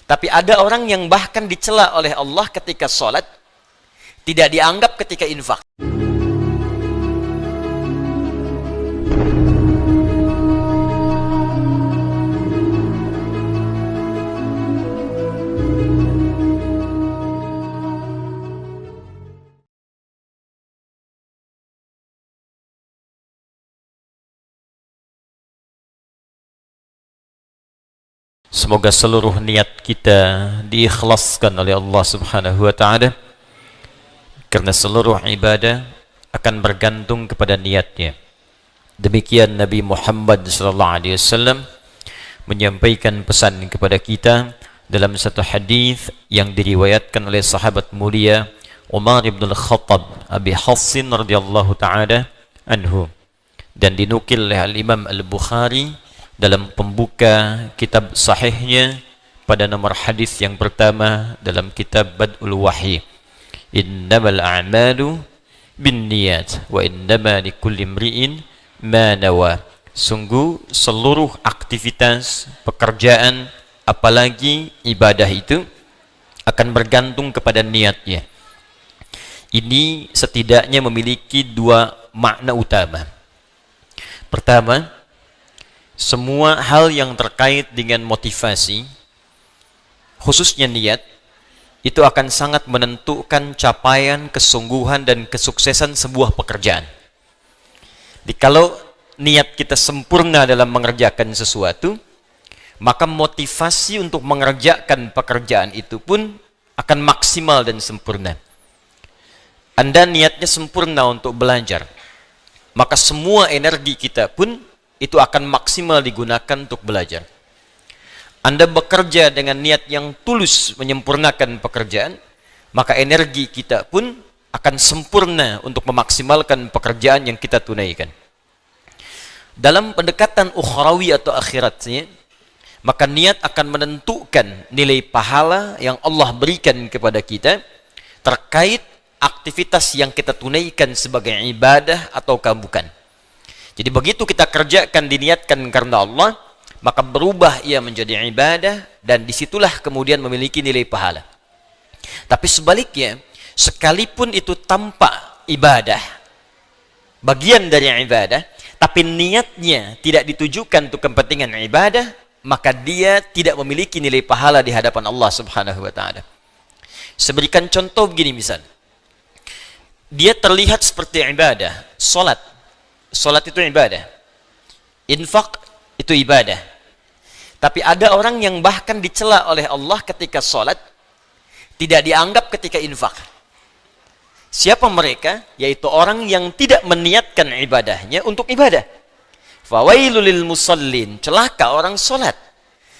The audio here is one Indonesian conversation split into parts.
Tapi ada orang yang bahkan dicela oleh Allah ketika sholat, tidak dianggap ketika infak. Semoga seluruh niat kita diikhlaskan oleh Allah Subhanahu wa Ta'ala, karena seluruh ibadah akan bergantung kepada niatnya. Demikian Nabi Muhammad SAW menyampaikan pesan kepada kita dalam satu hadis yang diriwayatkan oleh sahabat mulia Umar bin Khattab Abi Hafsin radhiyallahu ta'ala anhu, dan dinukil oleh Al-Imam Al-Bukhari dalam pembuka kitab sahihnya pada nomor hadis yang pertama dalam kitab Bad'ul Wahyi, innamal a'malu binniyat wa innama likulli imri'in ma nawa. Sungguh seluruh aktivitas pekerjaan apalagi ibadah itu akan bergantung kepada niatnya. Ini setidaknya memiliki dua makna utama. Pertama, semua hal yang terkait dengan motivasi, khususnya niat, itu akan sangat menentukan capaian, kesungguhan, dan kesuksesan sebuah pekerjaan. Jadi kalau niat kita sempurna dalam mengerjakan sesuatu, maka motivasi untuk mengerjakan pekerjaan itu pun akan maksimal dan sempurna. Anda niatnya sempurna untuk belajar, maka semua energi kita pun itu akan maksimal digunakan untuk belajar. Anda bekerja dengan niat yang tulus menyempurnakan pekerjaan, maka energi kita pun akan sempurna untuk memaksimalkan pekerjaan yang kita tunaikan. Dalam pendekatan ukhrawi atau akhiratnya, maka niat akan menentukan nilai pahala yang Allah berikan kepada kita terkait aktivitas yang kita tunaikan sebagai ibadah ataukah bukan. Jadi begitu kita kerjakan diniatkan karena Allah, maka berubah ia menjadi ibadah, dan disitulah kemudian memiliki nilai pahala. Tapi sebaliknya, sekalipun itu tanpa ibadah, bagian dari ibadah, tapi niatnya tidak ditujukan untuk kepentingan ibadah, maka dia tidak memiliki nilai pahala di hadapan Allah Subhanahu wa Ta'ala. Saya berikan contoh begini misal. Dia terlihat seperti ibadah, salat. Salat itu ibadah, infak itu ibadah. Tapi ada orang yang bahkan dicela oleh Allah ketika salat, tidak dianggap ketika infak. Siapa mereka? Yaitu orang yang tidak meniatkan ibadahnya untuk ibadah. Fawailul lil musallin, celaka orang salat.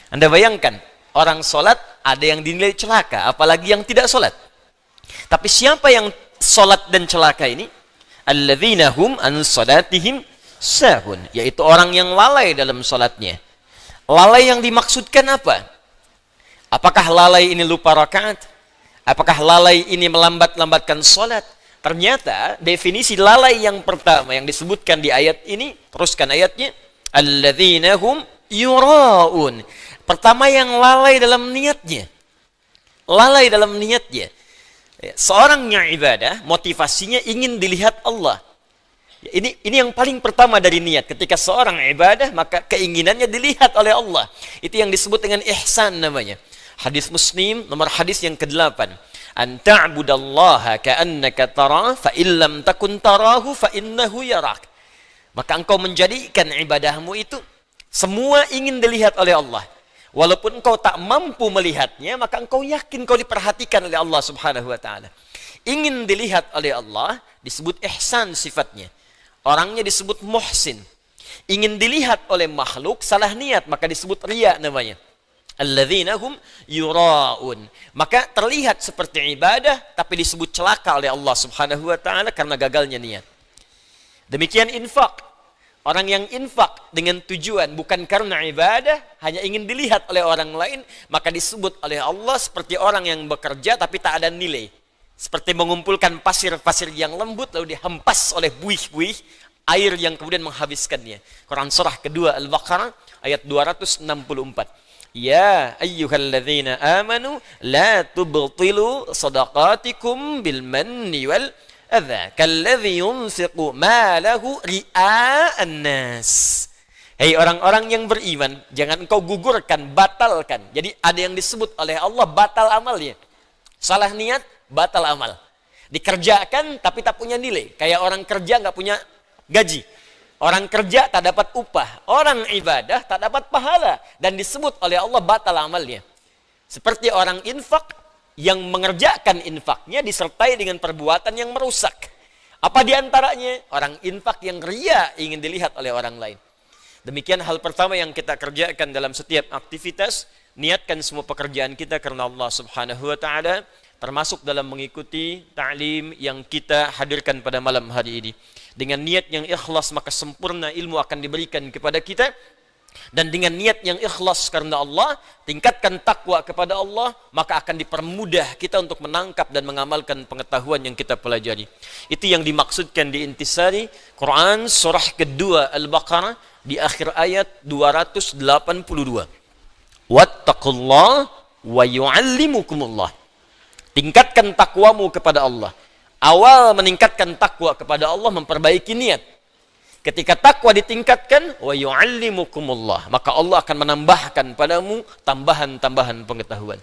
Anda bayangkan, orang salat ada yang dinilai celaka, apalagi yang tidak salat. Tapi siapa yang salat dan celaka ini? Alladzina hum an salatihim sahun, yaitu orang yang lalai dalam salatnya. Lalai yang dimaksudkan apa? Apakah lalai ini lupa rakaat? Apakah lalai ini melambat-lambatkan salat? Ternyata definisi lalai yang pertama yang disebutkan di ayat ini, teruskan ayatnya, alladzina hum yuraun. Pertama yang lalai dalam niatnya. Lalai dalam niatnya. Seorang yang ibadah, motivasinya ingin dilihat Allah. Ini yang paling pertama dari niat. Ketika seorang ibadah, maka keinginannya dilihat oleh Allah. Itu yang disebut dengan ihsan namanya. Hadis Muslim, nomor hadis yang ke-8. An ta'budallaha ka'annaka tarah, fa illam takun tarahu fa innahu yarak. Maka engkau menjadikan ibadahmu itu semua ingin dilihat oleh Allah. Walaupun engkau tak mampu melihatnya, maka engkau yakin kau diperhatikan oleh Allah Subhanahu wa Ta'ala. Ingin dilihat oleh Allah disebut ihsan sifatnya. Orangnya disebut muhsin. Ingin dilihat oleh makhluk salah niat, maka disebut riya namanya. Alladzina hum yuraun. Maka terlihat seperti ibadah, tapi disebut celaka oleh Allah Subhanahu wa Ta'ala karena gagalnya niat. Demikian infak. Orang yang infak dengan tujuan bukan karena ibadah, hanya ingin dilihat oleh orang lain, maka disebut oleh Allah seperti orang yang bekerja tapi tak ada nilai. Seperti mengumpulkan pasir-pasir yang lembut lalu dihempas oleh buih-buih air yang kemudian menghabiskannya. Quran surah kedua Al-Baqarah ayat 264. Ya ayyuhalladzina amanu la tubtilu sadaqatikum bil manni wal adza kalladzi yunfiqu malahu ria'an nas. Hei orang-orang yang beriman, jangan engkau gugurkan, batalkan. Jadi ada yang disebut oleh Allah batal amalnya. Salah niat, batal amal. Dikerjakan tapi tak punya nilai. Kayak orang kerja nggak punya gaji. Orang kerja tak dapat upah. Orang ibadah tak dapat pahala. Dan disebut oleh Allah batal amalnya. Seperti orang infak yang mengerjakan infaknya disertai dengan perbuatan yang merusak. Apa diantaranya? Orang infak yang ria ingin dilihat oleh orang lain. Demikian hal pertama yang kita kerjakan dalam setiap aktivitas. Niatkan semua pekerjaan kita karena Allah subhanahu wa ta'ala. Termasuk dalam mengikuti ta'lim yang kita hadirkan pada malam hari ini. Dengan niat yang ikhlas maka sempurna ilmu akan diberikan kepada kita. Dan dengan niat yang ikhlas karena Allah, tingkatkan takwa kepada Allah, maka akan dipermudah kita untuk menangkap dan mengamalkan pengetahuan yang kita pelajari. Itu yang dimaksudkan di intisari Quran surah kedua Al-Baqarah di akhir ayat 282. Wattaqullah wa yu'allimukumullah. Tingkatkan takwamu kepada Allah. Awal meningkatkan takwa kepada Allah memperbaiki niat. Ketika takwa ditingkatkan, wa yu'allimukumullah, maka Allah akan menambahkan padamu tambahan-tambahan pengetahuan.